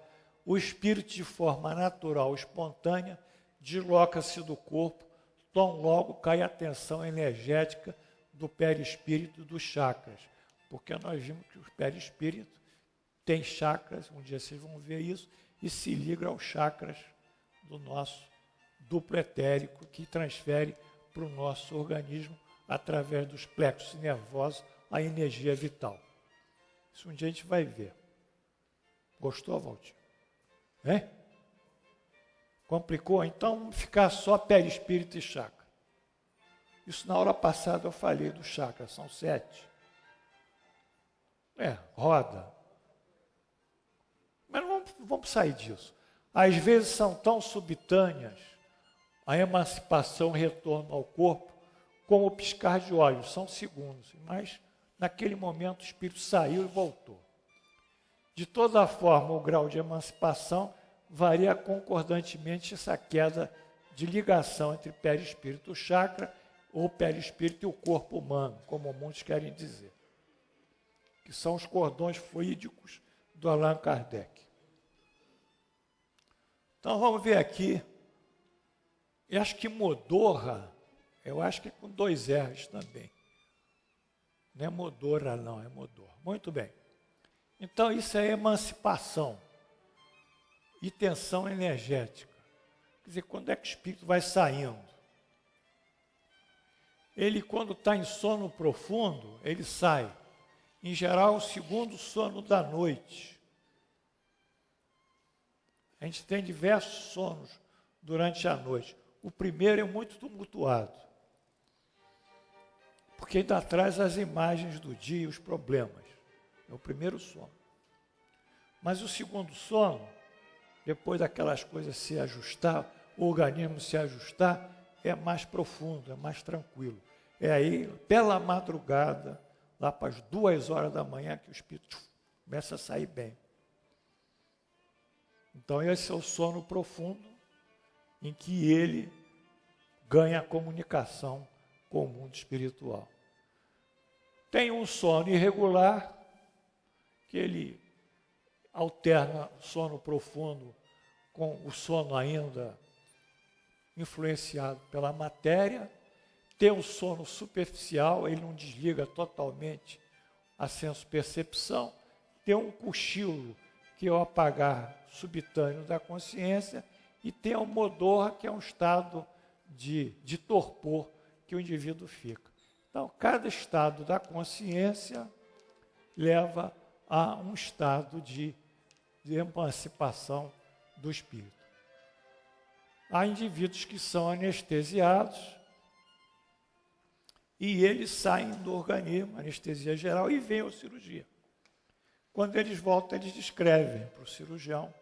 o espírito de forma natural, espontânea, desloca-se do corpo, tão logo cai a tensão energética do perispírito dos chakras. Porque nós vimos que o perispírito tem chakras, um dia vocês vão ver isso, e se liga aos chakras do nosso duplo etérico, que transfere para o nosso organismo, através dos plexos nervosos, a energia vital. Isso um dia a gente vai ver. Gostou, Valdir? Hein? Complicou? Então, vamos ficar só perispírito e chakra. Isso na hora passada eu falei do chakra, são 7. Roda. Mas não vamos sair disso. Às vezes são tão subitâneas a emancipação e retorno ao corpo, como o piscar de olhos, são segundos. Mas, naquele momento, o espírito saiu e voltou. De toda forma, o grau de emancipação varia concordantemente essa queda de ligação entre perispírito e chakra, ou perispírito e o corpo humano, como muitos querem dizer, que são os cordões fluídicos do Allan Kardec. Então vamos ver aqui, eu acho que Modorra Eu acho que é com 2 R's também. Não é Modora, não, é Modor. Muito bem. Então, isso é emancipação e tensão energética. Quer dizer, quando é que o espírito vai saindo? Ele, quando está em sono profundo, ele sai. Em geral, o segundo sono da noite. A gente tem diversos sonos durante a noite. O primeiro é muito tumultuado, porque ainda traz as imagens do dia e os problemas. É o primeiro sono. Mas o segundo sono, depois daquelas coisas se ajustar, o organismo se ajustar, é mais profundo, é mais tranquilo. É aí, pela madrugada, lá para as 2 horas da manhã, que o espírito começa a sair bem. Então, esse é o sono profundo, em que ele ganha a comunicação com o mundo espiritual. Tem um sono irregular, que ele alterna o sono profundo com o sono ainda influenciado pela matéria. Tem um sono superficial, ele não desliga totalmente a senso-percepção. Tem um cochilo, que é o apagar subitâneo da consciência, e tem o modorra, que é um estado de torpor que o indivíduo fica. Então, cada estado da consciência leva a um estado de emancipação do espírito. Há indivíduos que são anestesiados e eles saem do organismo, anestesia geral, e vêm à cirurgia. Quando eles voltam, eles descrevem para o cirurgião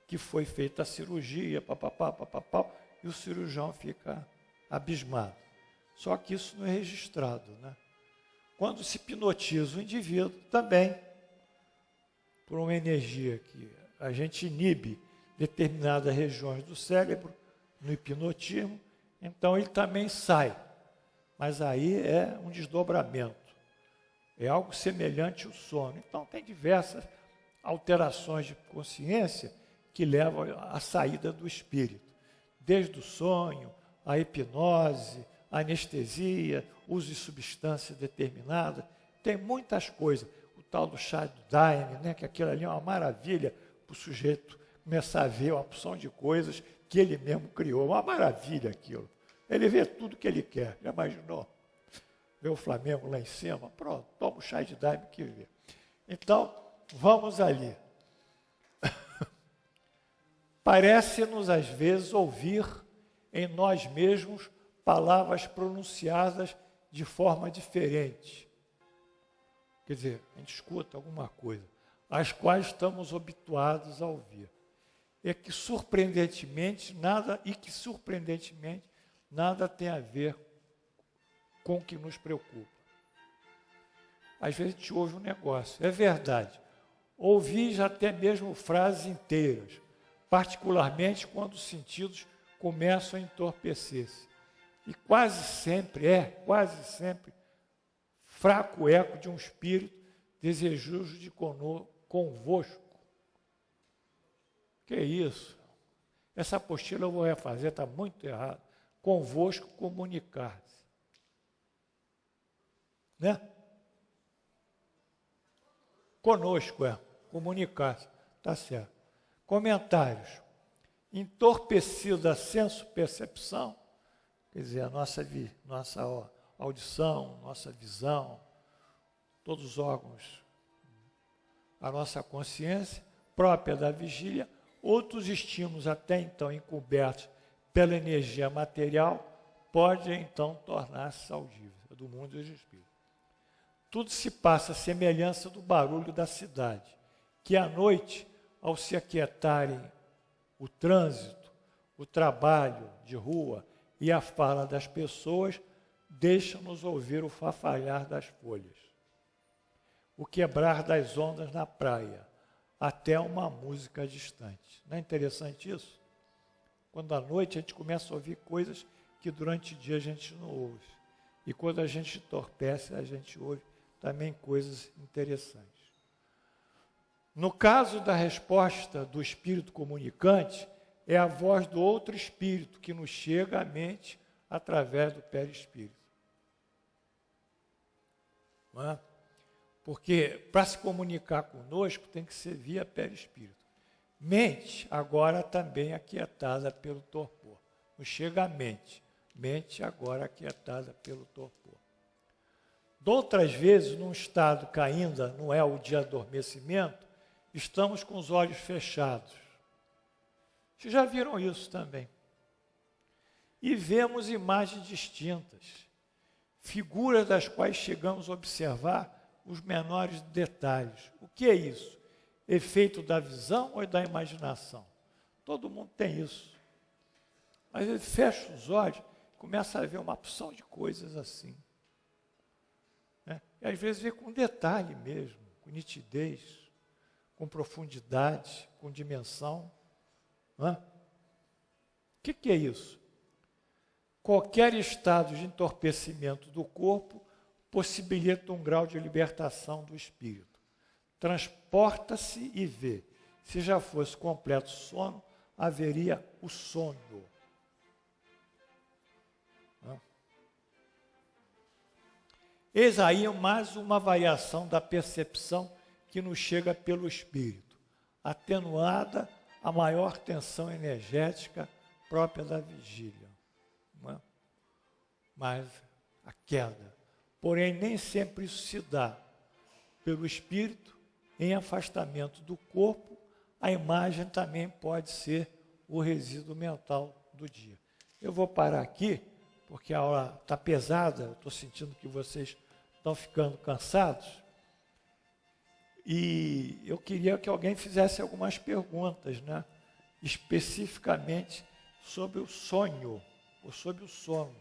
que foi feita a cirurgia, papapá, e o cirurgião fica abismado. Só que isso não é registrado, né? Quando se hipnotiza o indivíduo, também, por uma energia que a gente inibe determinadas regiões do cérebro, no hipnotismo, então ele também sai. Mas aí é um desdobramento. É algo semelhante ao sono. Então tem diversas alterações de consciência que levam à saída do espírito. Desde o sonho, a hipnose, a anestesia, uso de substância determinada. Tem muitas coisas. O tal do chá do Daime, né, que aquilo ali é uma maravilha para o sujeito começar a ver uma opção de coisas que ele mesmo criou. Uma maravilha aquilo. Ele vê tudo que ele quer. Já imaginou? Vê o Flamengo lá em cima, pronto, toma o chá de Daime que vê. Então, vamos ali. Parece-nos, às vezes, ouvir em nós mesmos palavras pronunciadas de forma diferente. Quer dizer, a gente escuta alguma coisa, as quais estamos habituados a ouvir. É que, surpreendentemente, nada tem a ver com o que nos preocupa. Às vezes a gente ouve um negócio, é verdade. Ouvi até mesmo frases inteiras, particularmente quando os sentidos começam a entorpecer-se. E quase sempre, fraco eco de um espírito desejoso de convosco. Que isso? Essa apostila eu vou refazer, está muito errado. Convosco comunicar-se. Né? Conosco, comunicar-se. Está certo. Comentários. Entorpecida a senso-percepção, quer dizer, a nossa audição, nossa visão, todos os órgãos, a nossa consciência própria da vigília, outros estímulos até então encobertos pela energia material, podem então tornar-se audíveis, do mundo dos espíritos. Tudo se passa à semelhança do barulho da cidade, que à noite, ao se aquietarem o trânsito, o trabalho de rua e a fala das pessoas, deixam-nos ouvir o farfalhar das folhas, o quebrar das ondas na praia, até uma música distante. Não é interessante isso? Quando à noite a gente começa a ouvir coisas que durante o dia a gente não ouve. E quando a gente entorpece, a gente ouve também coisas interessantes. No caso da resposta do espírito comunicante, é a voz do outro espírito que nos chega à mente através do perispírito. Não é? Porque para se comunicar conosco tem que ser via perispírito. Mente agora também aquietada pelo torpor. Não chega a mente. Mente agora aquietada pelo torpor. Outras vezes, num estado que ainda não é o de adormecimento, estamos com os olhos fechados. Vocês já viram isso também? E vemos imagens distintas, figuras das quais chegamos a observar os menores detalhes. O que é isso? Efeito da visão ou da imaginação? Todo mundo tem isso. Às vezes fecha os olhos, começa a ver uma porção de coisas assim. Né? E às vezes vê com detalhe mesmo, com nitidez, com profundidade, com dimensão. O que é isso? Qualquer estado de entorpecimento do corpo possibilita um grau de libertação do espírito. Transporta-se e vê. Se já fosse completo sono, haveria o sonho. Eis aí mais uma variação da percepção que nos chega pelo espírito, atenuada a maior tensão energética própria da vigília. Não é? Mas a queda. Porém, nem sempre isso se dá. Pelo espírito, em afastamento do corpo, a imagem também pode ser o resíduo mental do dia. Eu vou parar aqui, porque a aula está pesada, eu estou sentindo que vocês estão ficando cansados. E eu queria que alguém fizesse algumas perguntas, né? Especificamente sobre o sonho, ou sobre o sono,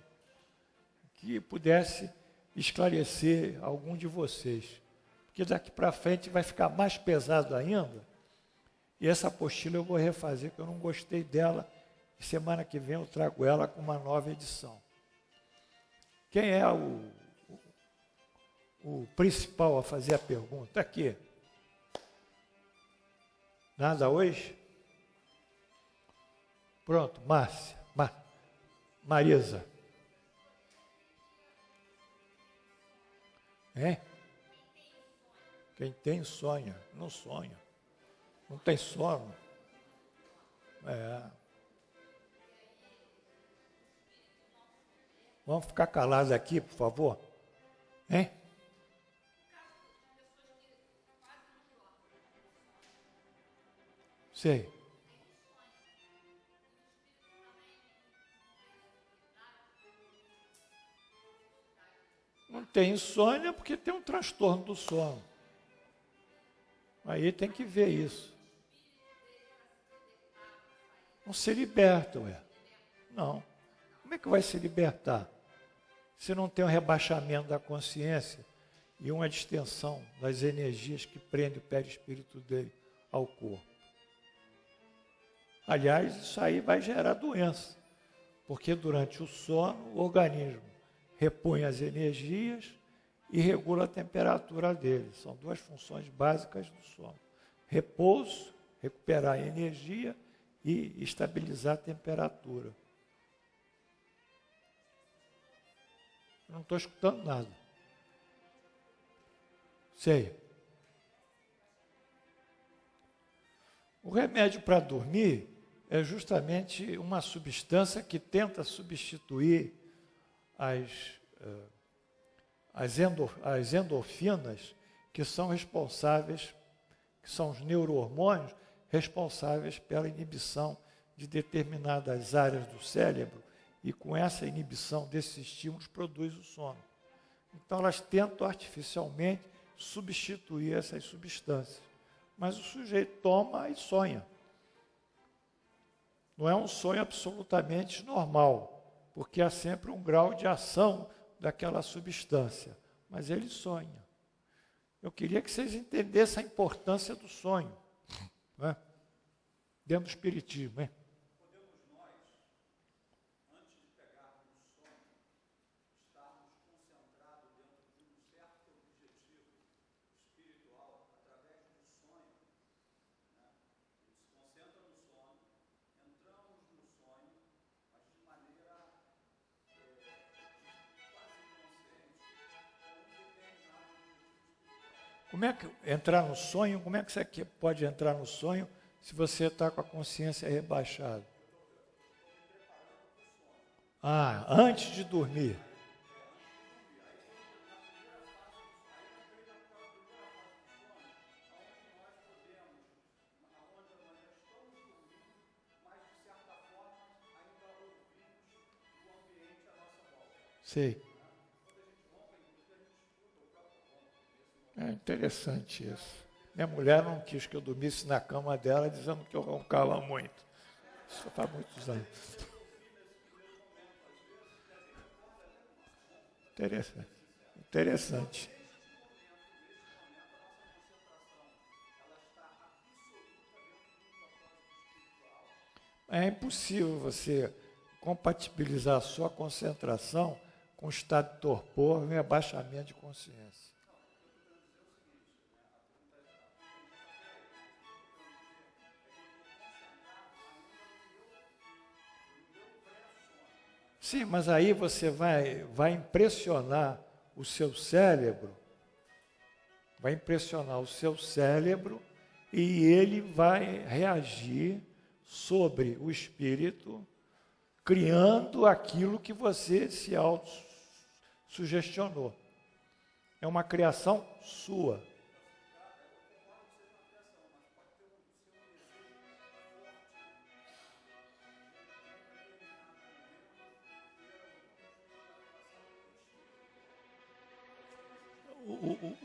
que pudesse esclarecer algum de vocês. Porque daqui para frente vai ficar mais pesado ainda, e essa apostila eu vou refazer, porque eu não gostei dela, e semana que vem eu trago ela com uma nova edição. Quem é o principal a fazer a pergunta? Aqui. Nada hoje? Pronto, Márcia. Marisa. Hein? Quem tem sonha, não sonha. Não tem sono. Vamos ficar calados aqui, por favor? Hein? Sei. Não tem insônia porque tem um transtorno do sono. Aí tem que ver isso. Não se liberta, ué. Não. Como é que vai se libertar? Se não tem um rebaixamento da consciência e uma distensão das energias que prende o perispírito dele ao corpo. Aliás, isso aí vai gerar doença, porque durante o sono o organismo repõe as energias e regula a temperatura dele. São duas funções básicas do sono. Repouso, recuperar a energia e estabilizar a temperatura. Não estou escutando nada. Sei. O remédio para dormir é justamente uma substância que tenta substituir as endorfinas que são responsáveis, que são os neurohormônios responsáveis pela inibição de determinadas áreas do cérebro, e com essa inibição desses estímulos produz o sono. Então elas tentam artificialmente substituir essas substâncias. Mas o sujeito toma e sonha. Não é um sonho absolutamente normal, porque há sempre um grau de ação daquela substância, mas ele sonha. Eu queria que vocês entendessem a importância do sonho, né? Dentro do espiritismo, hein? Como é que entrar no sonho? Como é que você pode entrar no sonho se você está com a consciência rebaixada? Ah, antes de dormir. Sei. É interessante isso. Minha mulher não quis que eu dormisse na cama dela, dizendo que eu roncava muito. Isso faz muitos anos. Interessante. Interessante. É impossível você compatibilizar a sua concentração com o estado de torpor e abaixamento de consciência. Sim, mas aí você vai impressionar o seu cérebro, e ele vai reagir sobre o espírito, criando aquilo que você se auto-sugestionou. É uma criação sua.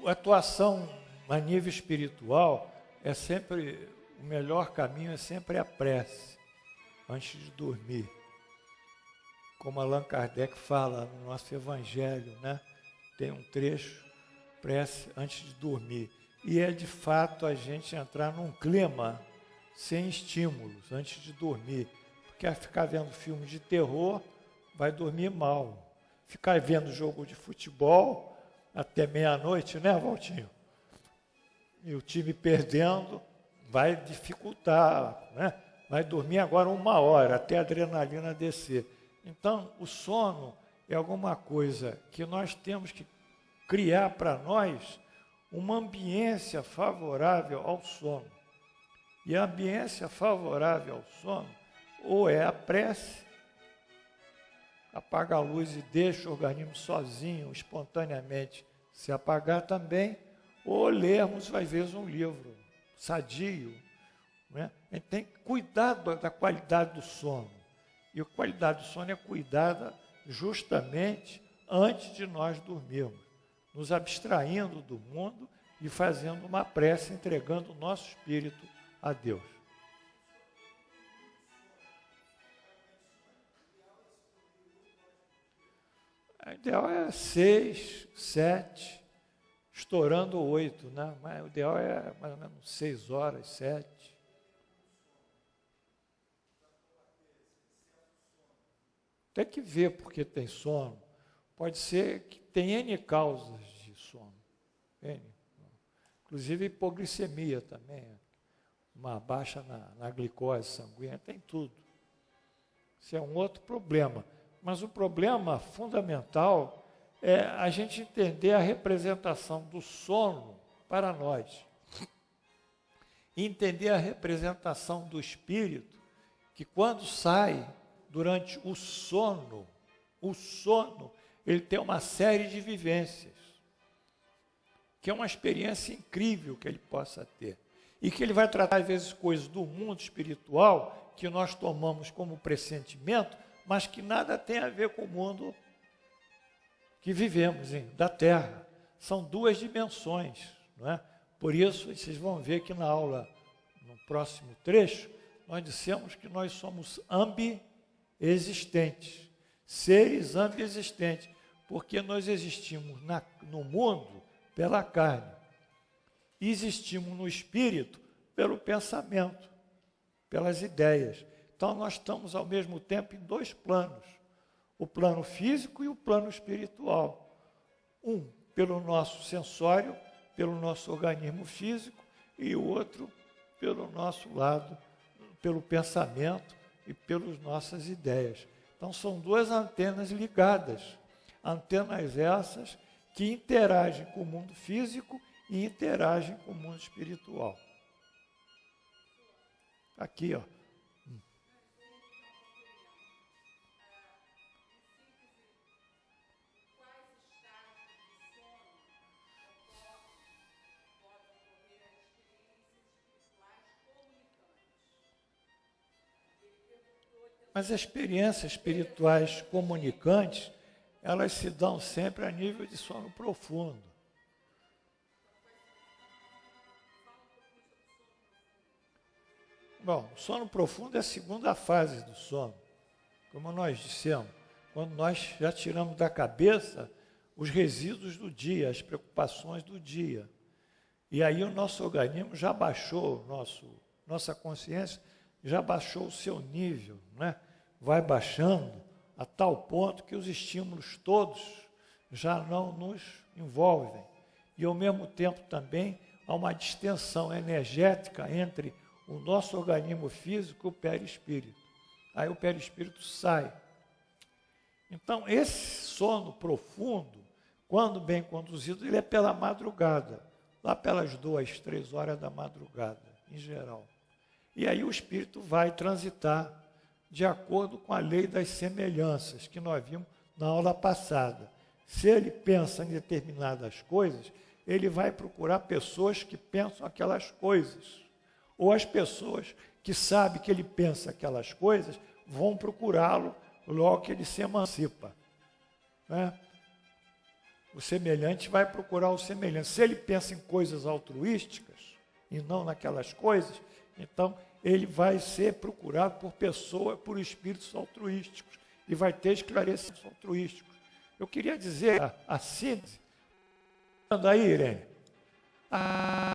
A atuação a nível espiritual é sempre, o melhor caminho é sempre a prece, antes de dormir. Como Allan Kardec fala no nosso Evangelho, né? Tem um trecho, prece antes de dormir. E é de fato a gente entrar num clima sem estímulos antes de dormir. Porque ficar vendo filme de terror, vai dormir mal. Ficar vendo jogo de futebol até meia-noite, né, Valtinho? E o time perdendo, vai dificultar, né? Vai dormir agora 1 hora, até a adrenalina descer. Então, o sono é alguma coisa que nós temos que criar para nós uma ambiência favorável ao sono. E a ambiência favorável ao sono ou é a prece, apaga a luz e deixa o organismo sozinho, espontaneamente se apagar também, ou lermos, às vezes, um livro sadio. Né? A gente tem que cuidar da qualidade do sono. E a qualidade do sono é cuidada justamente antes de nós dormirmos, nos abstraindo do mundo e fazendo uma prece, entregando o nosso espírito a Deus. O ideal é 6, 7, estourando 8, né? Mas o ideal é mais ou menos 6 horas, 7. Tem que ver porque tem sono. Pode ser que tem N causas de sono. N. Inclusive hipoglicemia também. Uma baixa na glicose sanguínea, tem tudo. Isso é um outro problema. Mas o problema fundamental é a gente entender a representação do sono para nós. E entender a representação do espírito, que quando sai durante o sono, ele tem uma série de vivências, que é uma experiência incrível que ele possa ter. E que ele vai tratar, às vezes, coisas do mundo espiritual que nós tomamos como pressentimento, mas que nada tem a ver com o mundo que vivemos, da Terra. São 2 dimensões, não é? Por isso, vocês vão ver que na aula, no próximo trecho, nós dissemos que nós somos ambiexistentes, seres ambiexistentes, porque nós existimos no mundo pela carne, e existimos no espírito pelo pensamento, pelas ideias. Então, nós estamos ao mesmo tempo em 2 planos, o plano físico e o plano espiritual. Um pelo nosso sensório, pelo nosso organismo físico, e o outro pelo nosso lado, pelo pensamento e pelas nossas ideias. Então, são 2 antenas ligadas, antenas essas que interagem com o mundo físico e interagem com o mundo espiritual. Aqui, ó. Mas as experiências espirituais comunicantes, elas se dão sempre a nível de sono profundo. Bom, o sono profundo é a segunda fase do sono. Como nós dissemos, quando nós já tiramos da cabeça os resíduos do dia, as preocupações do dia. E aí o nosso organismo já baixou, nossa consciência já baixou o seu nível, né? Vai baixando a tal ponto que os estímulos todos já não nos envolvem. E ao mesmo tempo também há uma distensão energética entre o nosso organismo físico e o perispírito. Aí o perispírito sai. Então esse sono profundo, quando bem conduzido, ele é pela madrugada, lá pelas 2, 3 horas da madrugada, em geral. E aí o espírito vai transitar de acordo com a lei das semelhanças, que nós vimos na aula passada. Se ele pensa em determinadas coisas, ele vai procurar pessoas que pensam aquelas coisas. Ou as pessoas que sabem que ele pensa aquelas coisas, vão procurá-lo logo que ele se emancipa. Né? O semelhante vai procurar o semelhante. Se ele pensa em coisas altruísticas e não naquelas coisas, então ele vai ser procurado por pessoas, por espíritos altruísticos e vai ter esclarecimentos altruísticos. Eu queria dizer a síntese. Aí, Irene?